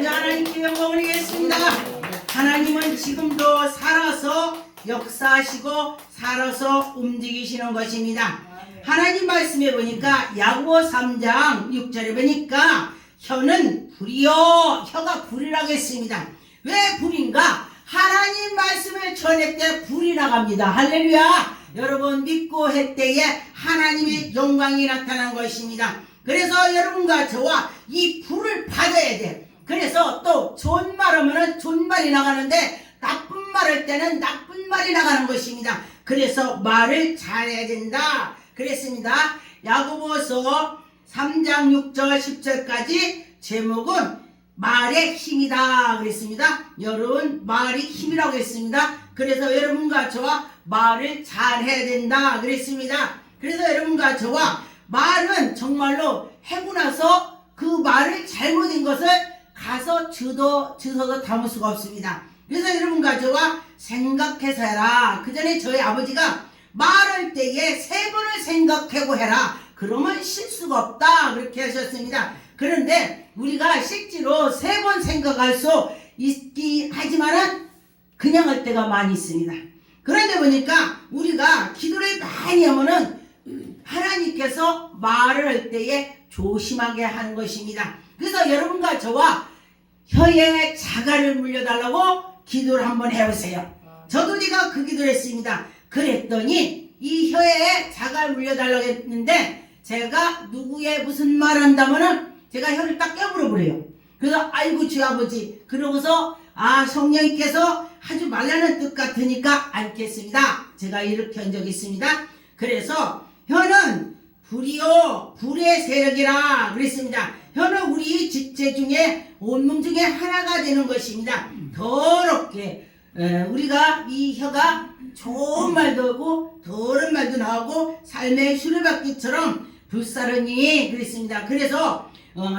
아버지 하나님께 영광을 드리겠습니다. 하나님은 지금도 살아서 역사하시고 살아서 움직이시는 것입니다. 하나님 말씀에 보니까 야고보 3장 6절에 보니까 혀는 불이요, 혀가 불이라고 했습니다. 왜 불인가? 하나님 말씀을 전할 때 불이 나갑니다. 할렐루야. 여러분 믿고 할 때에 하나님의 영광이 나타난 것입니다. 그래서 여러분과 저와 이 불을 받아야 돼. 그래서 또 좋은 말 하면은 좋은 말이 나가는데 나쁜 말 할 때는 나쁜 말이 나가는 것입니다. 그래서 말을 잘해야 된다 그랬습니다. 야고보서 3장 6절 10절까지 제목은 말의 힘이다 그랬습니다. 여러분 말이 힘이라고 했습니다. 그래서 여러분과 저와 말을 잘해야 된다 그랬습니다. 그래서 여러분과 저와 말은 정말로 하고 나서 그 말을 잘못인 것을 가서 주워서 담을 수가 없습니다. 그래서 여러분과 저와 생각해서 해라. 그 전에 저희 아버지가 말할 때에 3번을 생각하고 해라. 그러면 실수가 없다 그렇게 하셨습니다. 그런데 우리가 실제로 3번 생각할 수 있기 하지만은 그냥 할 때가 많이 있습니다. 그런데 보니까 우리가 기도를 많이 하면은 하나님께서 말을 할 때에 조심하게 하는 것입니다. 그래서 여러분과 저와 혀에 자갈을 물려달라고 기도를 한번 해보세요. 저도 제가 그 기도를 했습니다. 그랬더니 이 혀에 자갈 물려달라고 했는데 제가 누구의 무슨 말 한다면은 제가 혀를 딱 깨물어 버려요. 그래서 아이고 주 아버지 그러고서 성령님께서 하지 말라는 뜻 같으니까 않겠습니다. 제가 이렇게 한 적이 있습니다. 그래서 혀는 불이요 불의 세력이라 그랬습니다. 혀는 우리 지체 중에 온몸 중에 하나가 되는 것입니다. 더럽게 우리가 이 혀가 좋은 말도 하고 더러운 말도 나오고 삶의 수레바퀴처럼 불사르니 그랬습니다. 그래서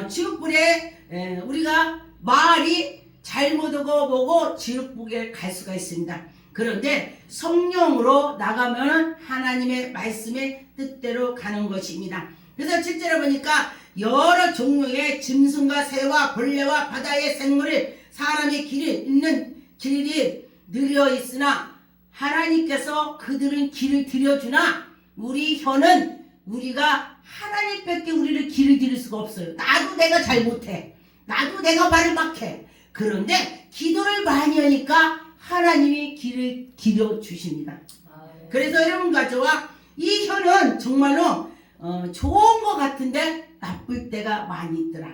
지옥불에 우리가 말이 잘못하고 보고 지옥불에 갈 수가 있습니다. 그런데 성령으로 나가면 하나님의 말씀의 뜻대로 가는 것입니다. 그래서 실제로 보니까 여러 종류의 짐승과 새와 벌레와 바다의 생물을 사람의 길이 늘려 있으나 하나님께서 그들은 길을 들여주나 우리 혀는 우리가 하나님밖에 우리를 길을 들일 수가 없어요. 나도 내가 잘 못해. 나도 내가 말을 막해. 그런데 기도를 많이 하니까 하나님이 길을 길어주십니다. 그래서 여러분과 저와 이 혀는 정말로 좋은 것 같은데 나쁠 때가 많이 있더라.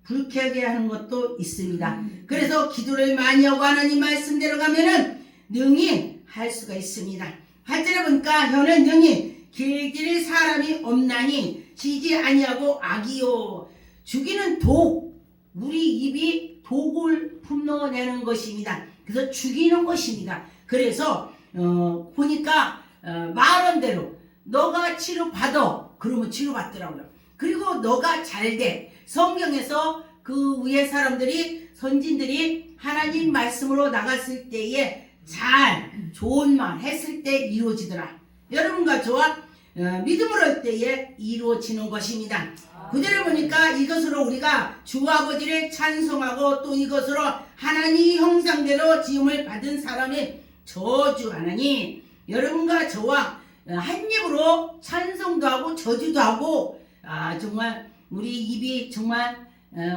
불쾌하게 하는 것도 있습니다. 그래서 기도를 많이 하고 하나님 말씀대로 가면은 능히 할 수가 있습니다. 8절에 보니까 혀는 능히 길들일 사람이 없나니 지지 아니하고 악이요 죽이는 독 우리 입이 독을 분노내는 것입니다. 그래서 죽이는 것입니다. 그래서 보니까 말한 대로 너가 치료받아 그러면 치료받더라고요. 그리고 너가 잘돼 성경에서 그 위에 사람들이 선진들이 하나님 말씀으로 나갔을 때에 잘 좋은 말 했을 때 이루어지더라. 여러분과 저와 믿음으로 할 때에 이루어지는 것입니다. 그대로 보니까 이것으로 우리가 주 아버지를 찬송하고 또 이것으로 하나님 형상대로 지음을 받은 사람이 저주하나니 여러분과 저와 한 입으로 찬송도 하고 저주도 하고 정말 우리 입이 정말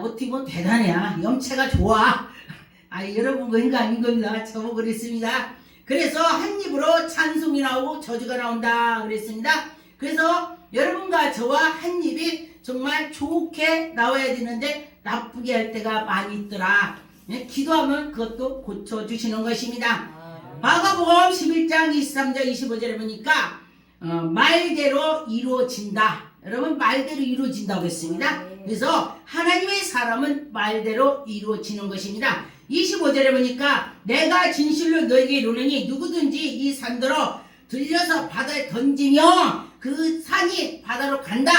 어떻게 보면 대단해야 염체가 좋아. 여러분과 인간 겁니다. 저보고 그랬습니다. 그래서 한 입으로 찬송이 나오고 저주가 나온다 그랬습니다. 그래서 여러분과 저와 한 입이 정말 좋게 나와야 되는데 나쁘게 할 때가 많이 있더라. 기도하면 그것도 고쳐주시는 것입니다. 마가복음 11장 23절 25절에 보니까 말대로 이루어진다. 여러분 말대로 이루어진다고 했습니다. 그래서 하나님의 사람은 말대로 이루어지는 것입니다. 25절에 보니까 내가 진실로 너에게 이르노니 누구든지 이 산더러 들려서 바다에 던지며 그 산이 바다로 간다.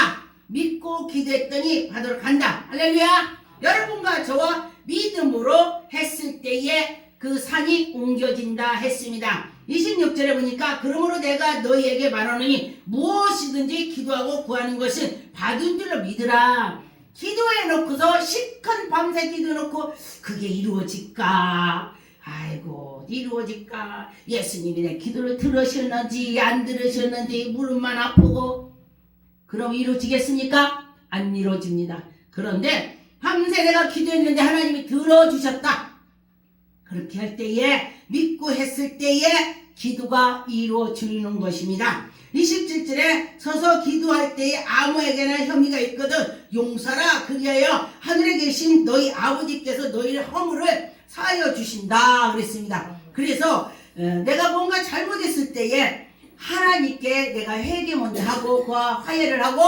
믿고 기도했더니 바다로 간다. 할렐루야. 여러분과 저와 믿음으로 했을 때에 그 산이 옮겨진다 했습니다. 26절에 보니까 그러므로 내가 너희에게 말하노니 무엇이든지 기도하고 구하는 것은 받은 줄로 믿으라. 기도해 놓고서 실컷 밤새 기도 놓고 그게 이루어질까? 아이고 이루어질까? 예수님이 내 기도를 들으셨는지 안 들으셨는지 무릎만 아프고 그럼 이루어지겠습니까? 안 이루어집니다. 그런데 밤새 내가 기도했는데 하나님이 들어주셨다. 그렇게 할 때에 믿고 했을 때에 기도가 이루어지는 것입니다. 27절에 서서 기도할 때에 아무에게나 혐의가 있거든 용서라. 그리하여 하늘에 계신 너희 아버지께서 너희의 허물을 사하여 주신다 그랬습니다. 그래서 내가 뭔가 잘못했을 때에 하나님께 내가 회개 먼저 하고 그와 화해를 하고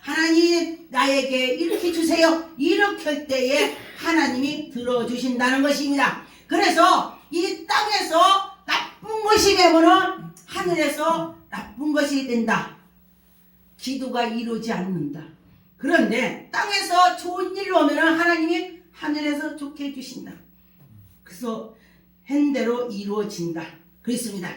하나님 나에게 이렇게 주세요. 이렇게 할 때에 하나님이 들어주신다는 것입니다. 그래서 이 땅에서 나쁜 것이 되면은 하늘에서 나쁜 것이 된다. 기도가 이루어지지 않는다. 그런데 땅에서 좋은 일로 오면은 하나님이 하늘에서 좋게 해주신다. 그래서 한 대로 이루어진다. 그렇습니다.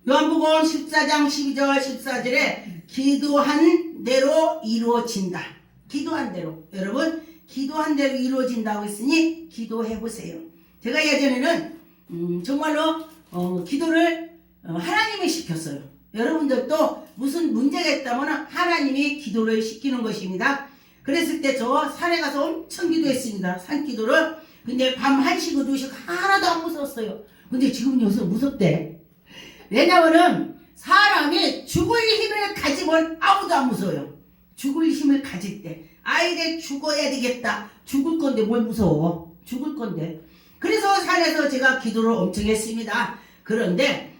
요한복음 14장 12절 14절에 기도한 대로 이루어진다. 기도한 대로. 여러분 기도한 대로 이루어진다고 했으니 기도해 보세요. 제가 예전에는 정말로 기도를 하나님이 시켰어요. 여러분들도 무슨 문제가 있다면 하나님이 기도를 시키는 것입니다. 그랬을 때 저 산에 가서 엄청 기도했습니다. 산기도를. 근데 밤 1시고 2시고 하나도 안 무서웠어요. 근데 지금 요새 무섭대. 왜냐면은 사람이 죽을 힘을 가지면 아무도 안 무서워요. 죽을 힘을 가질 때 아이들 죽어야 되겠다. 죽을 건데 뭘 무서워. 죽을 건데. 그래서 산에서 제가 기도를 엄청 했습니다. 그런데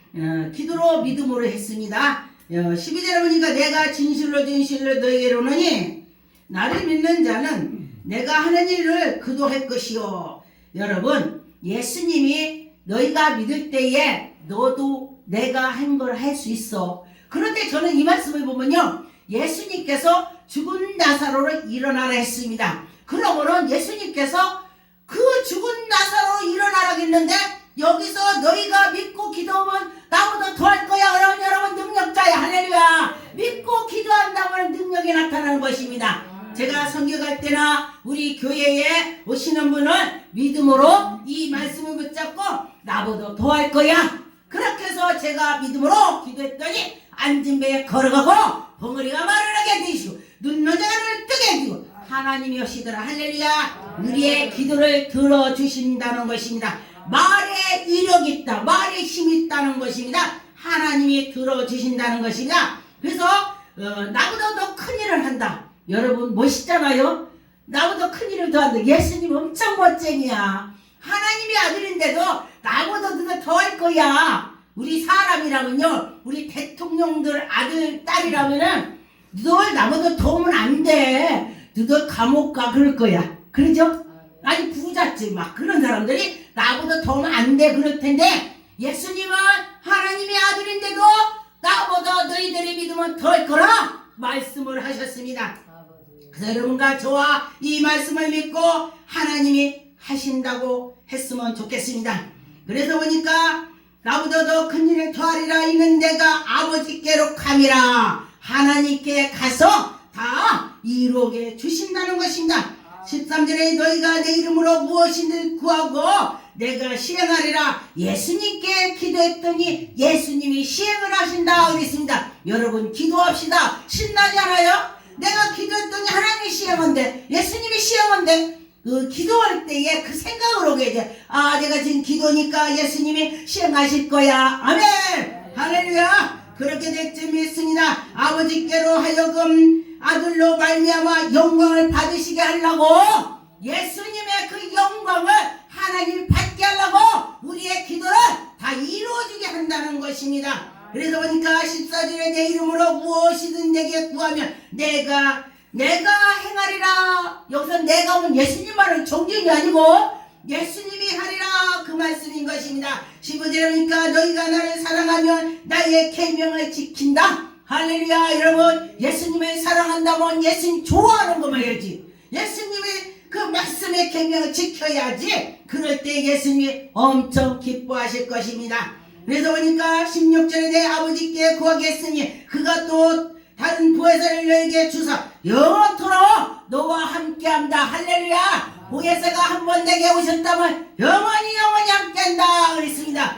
기도로 믿음으로 했습니다. 12절에 보니까 내가 진실로 너에게 이르노니 나를 믿는 자는 내가 하는 일을 그도 할 것이요. 여러분 예수님이 너희가 믿을 때에 너도 내가 한 걸 할 수 있어. 그런데 저는 이 말씀을 보면요. 예수님께서 죽은 나사로를 일어나라 했습니다. 그러면은 예수님께서 그 죽은 나사로 일어나라고 했는데 여기서 너희가 믿고 기도하면 나보다 더 할 거야. 그러면 여러분 능력자야. 할렐루야. 믿고 기도한다면 능력이 나타나는 것입니다. 제가 성경할 때나 우리 교회에 오시는 분은 믿음으로 이 말씀을 붙잡고 나보다 더 할 거야. 그렇게 해서 제가 믿음으로 기도했더니 앉은 배에 걸어가고 벙어리가 마르게 되시고 눈먼 자가 눈을 뜨게 해주고 하나님이 오시더라. 할렐루야. 우리의 기도를 들어주신다는 것입니다. 말에 위력이 있다. 말에 힘이 있다는 것입니다. 하나님이 들어주신다는 것입니다. 그래서 나보다 더 큰 일을 한다. 여러분 멋있잖아요. 나보다 큰 일을 더 한다. 예수님 엄청 멋쟁이야. 하나님이 아들인데도 나보다 더 할 거야. 우리 사람이라면요. 우리 대통령들 아들 딸이라면은 너들 나보다 더 오면 안 돼. 너들 감옥 가 그럴 거야. 그러죠? 아니 부잣집 막 그런 사람들이 나보다 더 오면 안 돼 그럴 텐데 예수님은 하나님의 아들인데도 나보다 너희들이 믿으면 더 할 거라 말씀을 하셨습니다. 그래서 여러분과 저와 이 말씀을 믿고 하나님이 하신다고 했으면 좋겠습니다. 그래서 보니까 나보다 더 큰 일을 더하리라 이는 내가 아버지께로 감이라. 하나님께 가서 다 이루게 주신다는 것입니다. 13절에 너희가 내 이름으로 무엇이든 구하고 내가 시행하리라. 예수님께 기도했더니 예수님이 시행을 하신다 그랬습니다. 여러분 기도합시다. 신나지 않아요? 내가 기도했더니 하나님이 시행한대. 예수님이 시행한대. 기도할 때에 그 생각을 오게 돼. 아 내가 지금 기도니까 예수님이 시행하실 거야. 아멘. 할렐루야. 그렇게 될 줄 믿습니다. 아버지께로 하여금 아들로 말미암아 영광을 받으시게 하려고 예수님의 그 영광을 하나님 받게 하려고 우리의 기도를 다 이루어주게 한다는 것입니다. 그래서 보니까 14절에 내 이름으로 무엇이든 내게 구하면 내가 행하리라. 여기서 내가 오면 예수님 말은 정견이 아니고 예수님이 하리라 그 말씀인 것입니다. 15절에 보니까 너희가 나를 사랑하면 나의 계명을 지킨다. 할렐루야. 여러분 예수님을 사랑한다면 예수님 좋아하는 것만 해야지. 예수님의 그 말씀의 계명을 지켜야지. 그럴 때 예수님이 엄청 기뻐하실 것입니다. 그래서 보니까 16절에 내 아버지께 구하겠으니 그가 또 다른 보혜사를 너에게 주사 영원토록 너와 함께한다. 할렐루야. 보혜사가 한번 내게 오셨다면 영원히 함께한다 그랬습니다.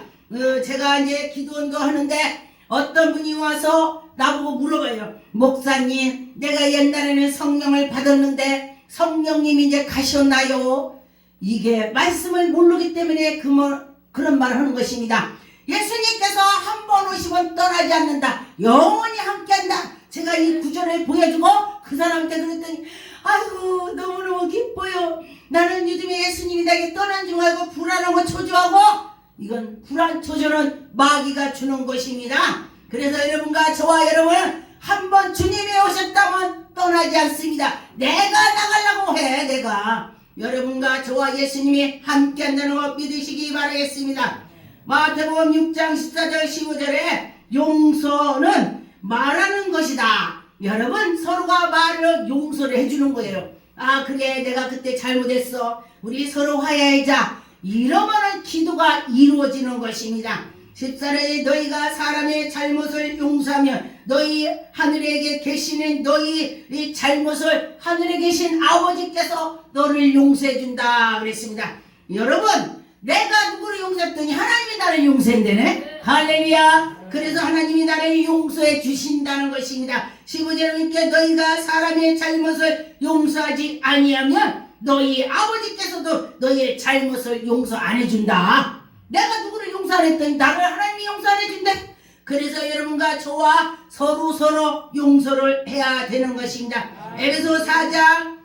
제가 이제 기도원도 하는데 어떤 분이 와서 나보고 물어봐요. 목사님, 내가 옛날에는 성령을 받았는데 성령님이 이제 가셨나요? 이게 말씀을 모르기 때문에 그런 말을 하는 것입니다. 예수님께서 한 번 오시면 떠나지 않는다. 영원히 함께한다. 제가 이 구절을 보여주고 그 사람한테 그랬더니 아이고 너무너무 기뻐요. 나는 요즘에 예수님이 나에게 떠난 줄 알고 불안하고 초조하고, 이건 불안 초조는 마귀가 주는 것입니다. 그래서 여러분과 저와 여러분은 한번 주님이 오셨다면 떠나지 않습니다. 내가 나가려고 해. 내가 여러분과 저와 예수님이 함께 한다는 것 믿으시기 바라겠습니다. 마태복음 6장 14절 15절에 용서는 말하는 것이다. 여러분, 서로가 말을 용서를 해주는 거예요. 아 그래 내가 그때 잘못했어. 우리 서로 화해하자. 이러면은 기도가 이루어지는 것입니다. 14절에 너희가 사람의 잘못을 용서하면 너희 하늘에 계시는 너희 이 잘못을 하늘에 계신 아버지께서 너를 용서해 준다 그랬습니다. 여러분, 내가 누구를 용서했더니 하나님이 나를 용서한다네. 할렐루야. 그래서 하나님이 나를 용서해 주신다는 것입니다. 15절에 보니까 너희가 사람의 잘못을 용서하지 아니하면 너희 아버지께서도 너희의 잘못을 용서 안 해준다. 내가 누구를 용서 안 했더니 나를 하나님이 용서 안 해준대. 그래서 여러분과 저와 서로 용서를 해야 되는 것입니다. 에베소 4장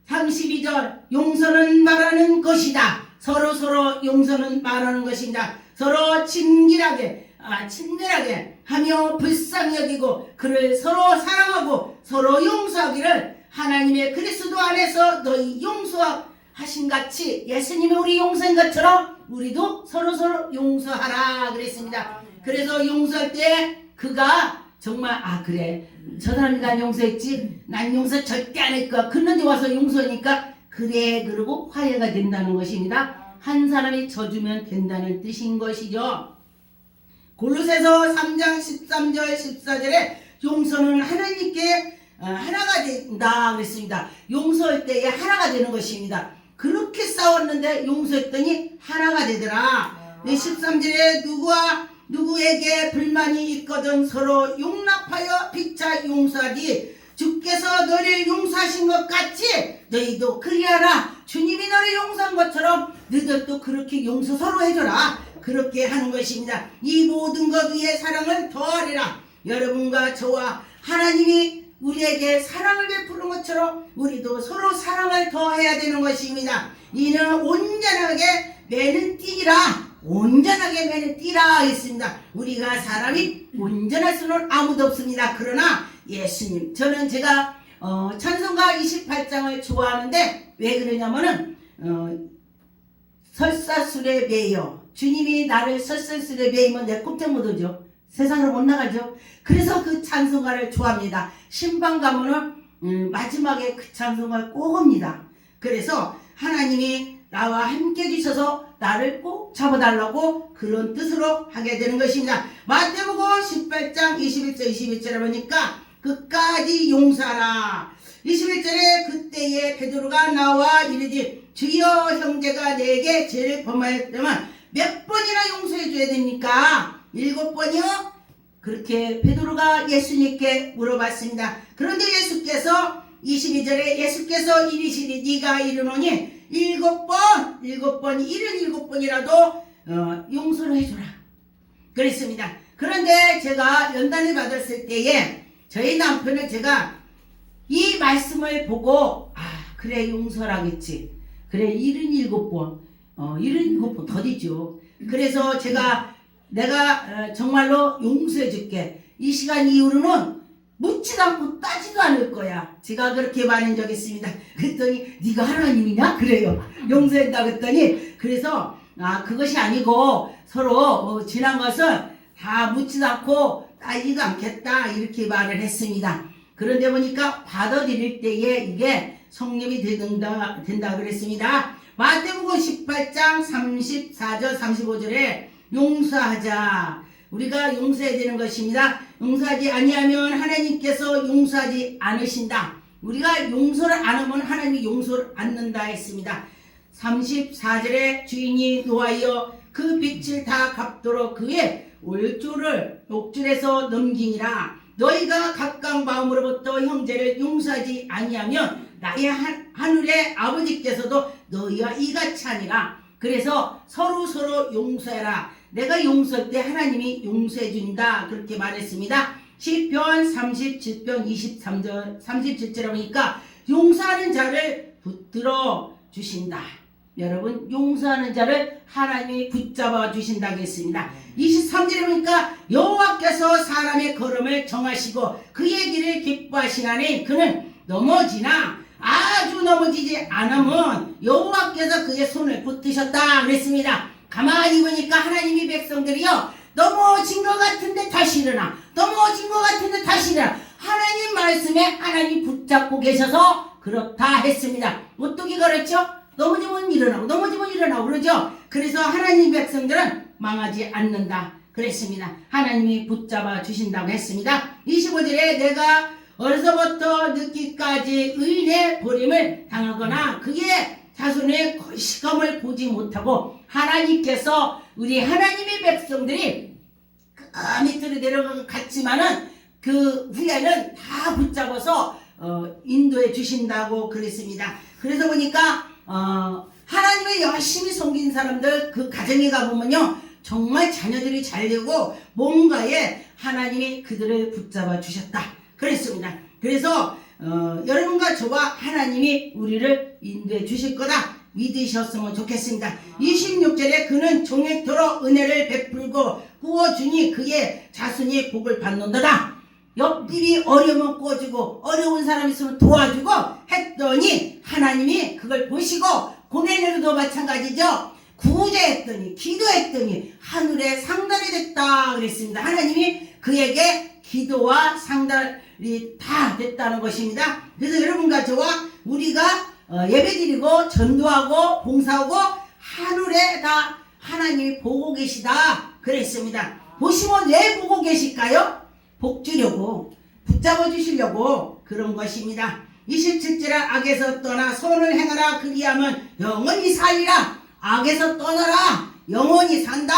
32절 용서는 말하는 것이다. 서로 용서는 말하는 것입니다. 서로 친밀하게 하며 불쌍히 여기고 그를 서로 사랑하고 서로 용서하기를 하나님의 그리스도 안에서 너희 용서하신 같이 예수님이 우리 용서한 것처럼 우리도 서로 용서하라 그랬습니다. 그래서 용서할 때 그가 정말 그래 저 사람이 난 용서했지 난 용서 절대 안 할 거야. 그런데 와서 용서하니까 그래 그러고 화해가 된다는 것입니다. 한 사람이 져주면 된다는 뜻인 것이죠. 골로새서 3장 13절 14절에 용서는 하나님께 하나가 된다 그랬습니다. 용서할 때에 하나가 되는 것입니다. 그렇게 싸웠는데 용서했더니 하나가 되더라. 13절에 누구에게 불만이 있거든 서로 용납하여 피차 용서하지 주께서 너를 용서하신 것 같이 너희도 그리하라. 주님이 너를 용서한 것처럼 너희들도 그렇게 용서 서로 해줘라. 그렇게 하는 것입니다. 이 모든 것 위에 사랑을 더하리라. 여러분과 저와 하나님이 우리에게 사랑을 베푸는 것처럼 우리도 서로 사랑을 더해야 되는 것입니다. 이는 온전하게 매는 띠라. 온전하게 매는 띠라 했습니다. 우리가 사람이 온전할 수는 아무도 없습니다. 그러나 예수님, 저는 제가 찬송가 28장을 좋아하는데 왜 그러냐면은 설사술에 매여 주님이 나를 설사술에 매이면 내 꼼짝 못하죠. 세상으로 못 나가죠. 그래서 그 찬송가를 좋아합니다. 신방 가면은 마지막에 그 찬송가를 꼭 합니다. 그래서 하나님이 나와 함께 해주셔서 나를 꼭 잡아달라고 그런 뜻으로 하게 되는 것입니다. 마태복음 18장 21절 22절에 보니까 끝까지 용서하라. 21절에 그때에 베드로가 나와 이르되 주여 형제가 내게 죄를 범하였다면 몇 번이나 용서해 줘야 됩니까? 7번이요? 그렇게 베드로가 예수님께 물어봤습니다. 그런데 예수께서 22절에 예수께서 이르시니 네가 이르노니 7번 77번이라도 용서를 해줘라 그랬습니다. 그런데 제가 연단을 받았을 때에 저희 남편을 제가 이 말씀을 보고 그래 용서라겠지. 그래 77번 77번 더디죠. 그래서 내가 정말로 용서해 줄게. 이 시간 이후로는 묻지도 않고 따지도 않을 거야. 제가 그렇게 말한 적이 있습니다. 그랬더니 네가 하나님이냐? 그래요. 용서한다 그랬더니 그래서 그것이 아니고 서로 지난 것은 다 묻지도 않고 따지도 않겠다 이렇게 말을 했습니다. 그런데 보니까 받아들일 때에 이게 성립이 된다 그랬습니다. 마태복음 18장 34절 35절에 용서하자. 우리가 용서해야 되는 것입니다. 용서하지 아니하면 하나님께서 용서하지 않으신다. 우리가 용서를 안 하면 하나님이 용서를 않는다 했습니다. 34절에 주인이 노하여 그 빚을 다 갚도록 그의 옥줄에서 넘기니라. 너희가 각각 마음으로부터 형제를 용서하지 아니하면 나의 하늘의 아버지께서도 너희와 이같이 하니라. 그래서 서로 용서해라. 내가 용서할 때 하나님이 용서해 준다. 그렇게 말했습니다. 시편 37편 37절에 보니까 용서하는 자를 붙들어 주신다. 여러분, 용서하는 자를 하나님이 붙잡아 주신다고 했습니다. 23절에 보니까 여호와께서 사람의 걸음을 정하시고 그의 길을 기뻐하시나니 그는 넘어지나 아주 넘어지지 않으면 여호와께서 그의 손을 붙드셨다 그랬습니다. 가만히 보니까 하나님이 백성들이요, 넘어진 것 같은데 다시 일어나, 넘어진 것 같은데 다시 일어나, 하나님 말씀에 하나님 붙잡고 계셔서 그렇다 했습니다. 어떻게 그렇죠? 넘어지면 일어나고 넘어지면 일어나고 그러죠. 그래서 하나님 백성들은 망하지 않는다 그랬습니다. 하나님이 붙잡아 주신다고 했습니다. 25절에 내가 어려서부터 늙기까지 의인의 버림을 당하거나 그의 자손의 거시감을 보지 못하고 하나님께서 우리 하나님의 백성들이 그 밑으로 내려갔지만은 그 후에는 다 붙잡아서 인도해 주신다고 그랬습니다. 그래서 보니까 하나님의 열심히 섬긴 사람들 그 가정에 가보면요, 정말 자녀들이 잘 되고 뭔가에 하나님이 그들을 붙잡아 주셨다 그랬습니다. 그래서 여러분과 저와 하나님이 우리를 인도해 주실 거다 믿으셨으면 좋겠습니다. 26절에 그는 종액토록 은혜를 베풀고 구워주니 그의 자손이 복을 받는도다. 옆집이 어려우면 구워주고 어려운 사람 있으면 도와주고 했더니 하나님이 그걸 보시고 고넬료도 마찬가지죠. 구제했더니 기도했더니 하늘에 상달이 됐다 그랬습니다. 하나님이 그에게 기도와 상달이 다 됐다는 것입니다. 그래서 여러분과 저와 우리가 예배드리고 전도하고 봉사하고 하늘에 다 하나님이 보고 계시다 그랬습니다. 보시면 왜 보고 계실까요? 복 주려고, 붙잡아 주시려고 그런 것입니다. 27절에 악에서 떠나 선을 행하라 그리하면 영원히 살리라. 악에서 떠나라, 영원히 산다.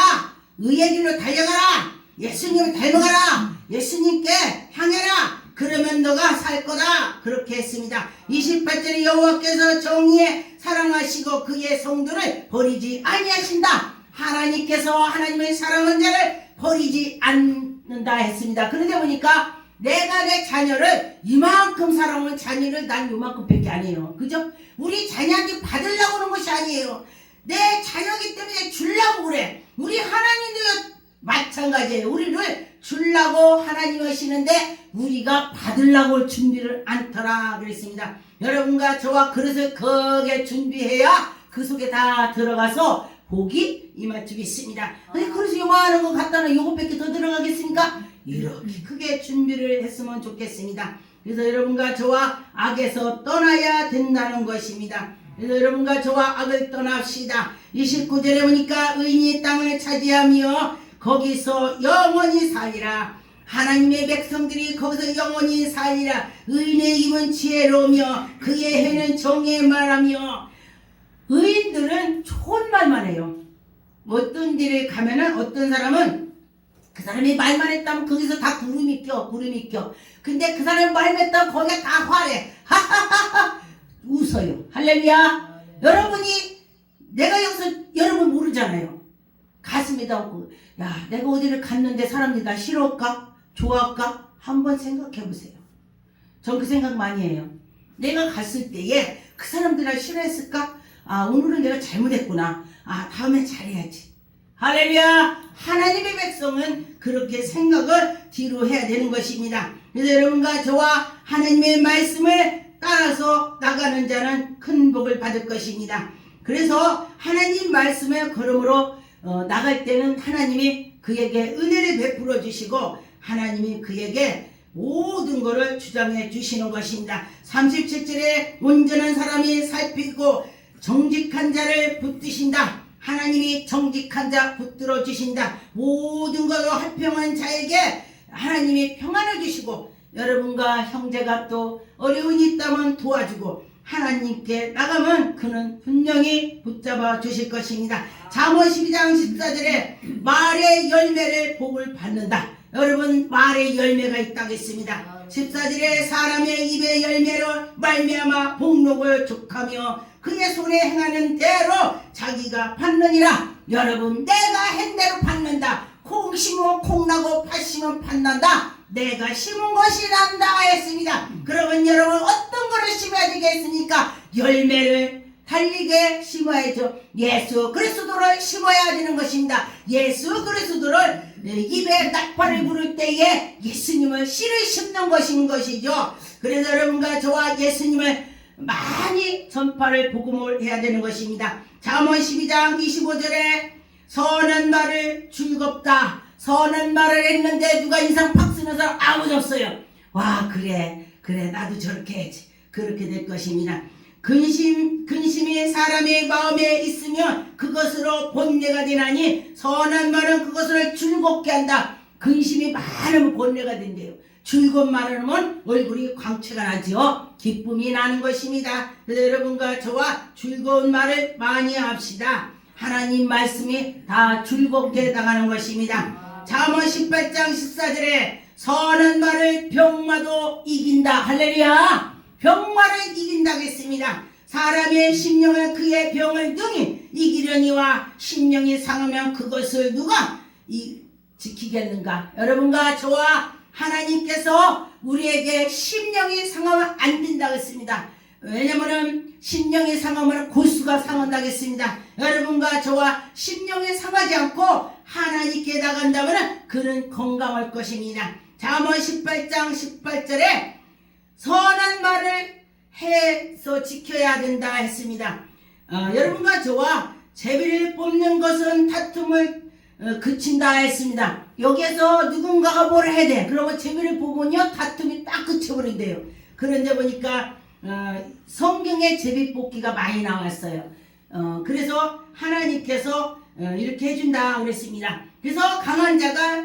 의의 길로 달려가라, 예수님을 닮아가라, 예수님께 향해라, 그러면 너가 살 거다 그렇게 했습니다. 28절에 여호와께서 정의에 사랑하시고 그의 성도를 버리지 아니하신다. 하나님께서 하나님의 사랑하는 자를 버리지 않는다 했습니다. 그런데 보니까 내가 내 자녀를 이만큼 사랑하는 자녀를 난 요만큼 밖에 안 해요. 그죠? 우리 자녀한테 받으려고 하는 것이 아니에요. 내 자녀이기 때문에 주려고 그래. 우리 하나님도 마찬가지예요. 우리를 주려고 하나님 하시는데 우리가 받으려고 할 준비를 않더라 그랬습니다. 여러분과 저와 그릇을 크게 준비해야 그 속에 다 들어가서 복이 임할 줄 있습니다. 근데 그래서 요만한 거 갖다는 요것밖에 더 들어가겠습니까? 이렇게 크게 준비를 했으면 좋겠습니다. 그래서 여러분과 저와 악에서 떠나야 된다는 것입니다. 그래서 여러분과 저와 악을 떠납시다. 29절에 보니까 의인이 땅을 차지하며 거기서 영원히 살리라. 하나님의 백성들이 거기서 영원히 살리라. 의인의 입은 지혜로우며 그의 해는 정의에 말하며. 의인들은 좋은 말만 해요. 어떤 데를 가면은 어떤 사람은 그 사람이 말만 했다면 거기서 다 구름이 껴. 근데 그 사람이 말만 했다면 거기가 다 화래. 하하하하 웃어요. 할렐루야. 여러분이 내가 여기서 여러분 모르잖아요. 가슴에다 얹고 야 내가 어디를 갔는데 사람들이 나 싫어할까? 좋아할까? 한번 생각해 보세요. 전 그 생각 많이 해요. 내가 갔을 때에 그 사람들 날 싫어했을까? 아 오늘은 내가 잘못했구나. 아 다음엔 잘해야지. 할렐루야. 하나님의 백성은 그렇게 생각을 뒤로 해야 되는 것입니다. 그래서 여러분과 저와 하나님의 말씀을 따라서 나가는 자는 큰 복을 받을 것입니다. 그래서 하나님 말씀에 걸음으로 나갈 때는 하나님이 그에게 은혜를 베풀어 주시고 하나님이 그에게 모든 것을 주장해 주시는 것입니다. 37절에 온전한 사람이 살피고 정직한 자를 붙드신다. 하나님이 정직한 자 붙들어 주신다. 모든 것을 화평한 자에게 하나님이 평안을 주시고 여러분과 형제가 또 어려움이 있다면 도와주고 하나님께 나가면 그는 분명히 붙잡아 주실 것입니다. 잠언 12장 14절에 말의 열매를 복을 받는다. 여러분 말의 열매가 있다고 했습니다. 14절에 사람의 입의 열매로 말미암아 복록을 족하며 그의 손에 행하는 대로 자기가 받느니라. 여러분 내가 한 대로 받는다. 콩 심으면 콩 나고 팥 심으면 팥 난다. 내가 심은 것이 난다 했습니다. 그러면 여러분 어떤 거를 심어야 되겠습니까? 열매를 달리게 심어야죠. 예수 그리스도를 심어야 되는 것입니다. 예수 그리스도를 입에 낙파를 부를 때에 예수님을 씨를 심는 것인 것이죠. 그래서 여러분과 저와 예수님을 많이 전파를 복음을 해야 되는 것입니다. 잠언 12장 25절에 선한 말을 즐겁다. 선한 말을 했는데 누가 인상 팍 쓰는 사람 아무도 없어요. 와 그래 나도 저렇게 해야지. 그렇게 될 것입니다. 근심이 사람의 마음에 있으면 그것으로 본뇌가 되나니 선한 말은 그것을 즐겁게 한다. 근심이 많으면 본뇌가 된대요. 즐거운 말을 하면 얼굴이 광채가 나죠. 기쁨이 나는 것입니다. 그래서 여러분과 저와 즐거운 말을 많이 합시다. 하나님 말씀이 다 즐겁게 나가는 것입니다. 잠언 18장 14절에 선한 말을 병마도 이긴다. 할렐루야. 병마를 이긴다고 했습니다. 사람의 심령은 그의 병을 등이 이기려니와 심령이 상하면 그것을 누가 지키겠는가. 여러분과 저와 하나님께서 우리에게 심령이 상하면 안 된다고 했습니다. 왜냐면은 심령이 상하면 골수가 상한다고 했습니다. 여러분과 저와 심령이 상하지 않고 하나님께 나간다면 그는 건강할 것입니다. 잠언 18장 18절에 선한 말을 해서 지켜야 된다 했습니다. 여러분과 저와 제비를 뽑는 것은 다툼을 그친다 했습니다. 여기에서 누군가가 뭘 해야 돼. 그러면 제비를 뽑으면 다툼이 딱 그쳐버린대요. 그런데 보니까 성경에 제비 뽑기가 많이 나왔어요. 그래서 하나님께서 이렇게 해준다 그랬습니다. 그래서 강한 자가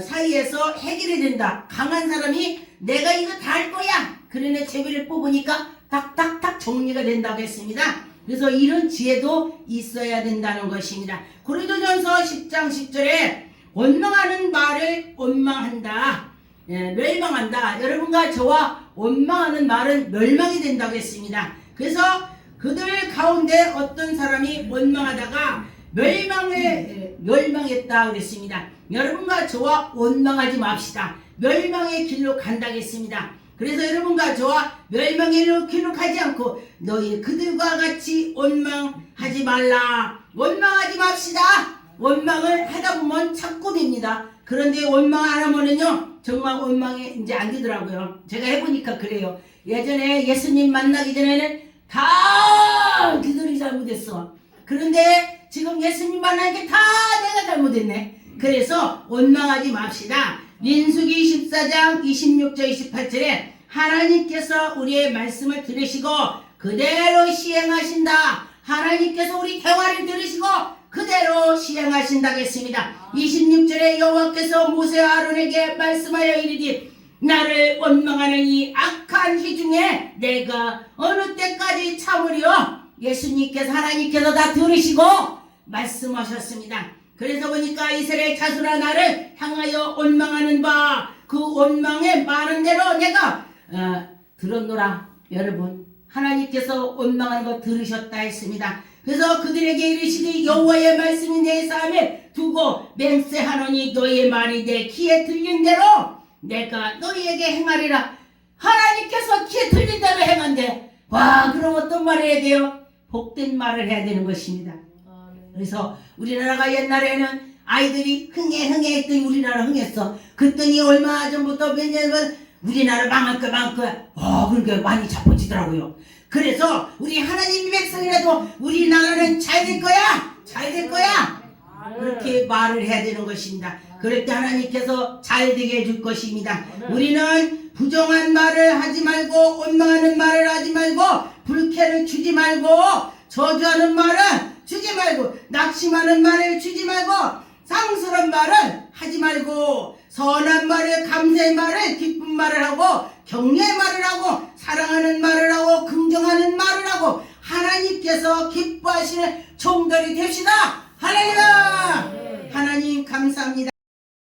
사이에서 해결이 된다. 강한 사람이 내가 이거 다 할 거야. 그러네 제비를 뽑으니까 딱딱딱 정리가 된다고 했습니다. 그래서 이런 지혜도 있어야 된다는 것입니다. 고린도전서 10장 10절에 원망하는 말을 원망한다. 멸망한다. 여러분과 저와 원망하는 말은 멸망이 된다고 했습니다. 그래서 그들 가운데 어떤 사람이 원망하다가 멸망했다 그랬습니다. 여러분과 저와 원망하지 맙시다. 멸망의 길로 간다고 했습니다. 그래서 여러분과 저와 멸망의 길로 가지 않고 너희 그들과 같이 원망하지 말라. 원망하지 맙시다. 원망을 하다 보면 자꾸 됩니다. 그런데 원망 안 하면은요 정말 원망이 이제 안 되더라고요. 제가 해보니까 그래요. 예전에 예수님 만나기 전에는 다 그들이 잘못했어. 그런데 지금 예수님 만나니까 다 내가 잘못했네. 그래서 원망하지 맙시다. 민수기 14장 26절 28절에 하나님께서 우리의 말씀을 들으시고 그대로 시행하신다. 하나님께서 우리 대화를 들으시고 그대로 시행하신다고 했습니다. 26절에 여호와께서 모세와 아론에게 말씀하여 이르되 나를 원망하는 이 악한 희 중에 내가 어느 때까지 참으리요. 예수님께서 하나님께서 다 들으시고 말씀하셨습니다. 그래서 보니까 이스라엘 자손아 나를 향하여 원망하는 바 그 원망에 많은 대로 내가 들었노라. 여러분 하나님께서 원망하는 거 들으셨다 했습니다. 그래서 그들에게 이르시되 여호와의 말씀이 내 삶에 두고 맹세하노니 너희의 말이 내 귀에 들린 대로 내가 너희에게 행하리라. 하나님께서 귀에 들린 대로 행한대. 와 그럼 어떤 말을 해야 돼요? 복된 말을 해야 되는 것입니다. 그래서 우리나라가 옛날에는 아이들이 흥해 했더니 우리나라 흥했어. 그랬더니 얼마 전부터 몇 년 전 우리나라 망할 거야. 그러니까 많이 자빠지더라고요. 그래서 우리 하나님 백성이라도 우리나라는 잘 될 거야. 그렇게 말을 해야 되는 것입니다. 그럴 때 하나님께서 잘 되게 해줄 것입니다. 우리는 부정한 말을 하지 말고 원망하는 말을 하지 말고 불쾌를 주지 말고 저주하는 말은 주지 주지 말고 낙심하는 말을 주지 말고 상스러운 말은 하지 말고 선한 말을 감사의 말을 기쁜 말을 하고 격려의 말을 하고 사랑하는 말을 하고 긍정하는 말을 하고 하나님께서 기뻐하시는 종들이 됩시다. 할렐루야. 하나님 감사합니다.